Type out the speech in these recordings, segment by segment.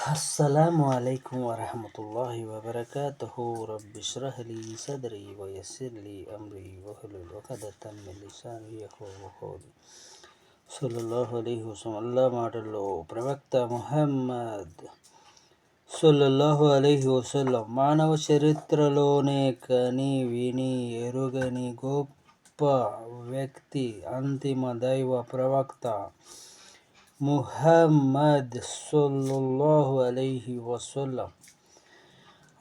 అస్సలాము అలైకుం వరహమతుల్లాహి వబరకాతుహు రబ్బి ఇష్రహ్ లీ సద్రీ వయస్సిర్ లీ అమ్రీ వహ్లుల్ ఉఖదతం మిన్ లిసానీ యఫ్ఖహూ ఖౌలీ. సల్లల్లాహు అలైహి వసల్లం. అల్లాహ్ మాటల్లో ప్రవక్త ముహమ్మద్ సల్లల్లాహు అలైహి వసల్లం మానవ చరిత్రలోనే కని విని ఎరుగని గొప్ప వ్యక్తి అంతిమ దైవ ప్రవక్త ముహమ్మద్ సల్లల్లాహు అలైహి వసల్లం.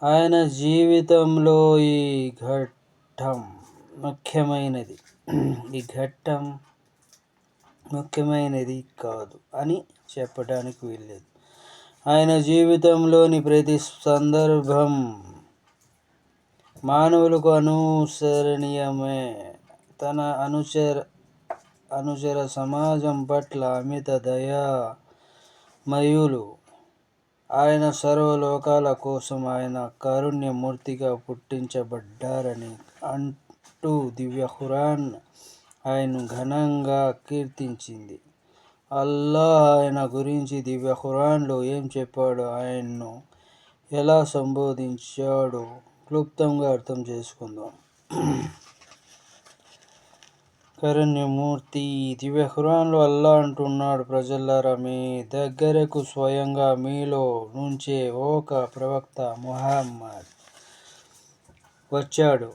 ఆయన జీవితంలో ఈ ఘట్టం ముఖ్యమైనది కాదు అని చెప్పడానికి వీల్లేదు. ఆయన జీవితంలోని ప్రతి సందర్భం మానవులకు అనుసరణీయమే. తన అనుచర సమాజం పట్ల అమిత దయామయులు. ఆయన సర్వలోకాల కోసం ఆయన కారుణ్యమూర్తిగా పుట్టించబడ్డారని అంటూ దివ్య ఖురాన్ ఆయన్ను ఘనంగా కీర్తించింది. అల్లాహ్ ఆయన గురించి దివ్య ఖురాన్లో ఏం చెప్పాడో, ఆయన్ను ఎలా సంబోధించాడో క్లుప్తంగా అర్థం చేసుకుందాం. కారుణ్యమూర్తి. దివ్య ఖురాన్లో అల్లాహ్ అంటున్నాడు, ప్రజలారా, మీ దగ్గరకు స్వయంగా మీలో నుంచే ఒక ప్రవక్త ముహమ్మద్ వచ్చాడు.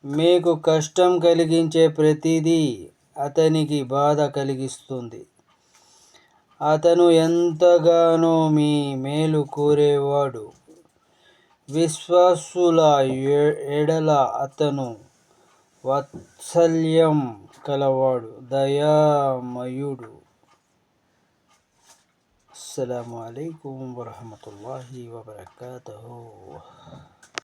మీకు కష్టం కలిగించే ప్రతిదీ అతనికి బాధ కలిగిస్తుంది. అతను ఎంతగానో మీ మేలు కోరేవాడు. విశ్వాసుల ఎడల అతను వాత్సల్యం కలవాడు, దయామయుడు. అస్సలాము అలైకుం వరహమతుల్లాహి వబరకాతుహు.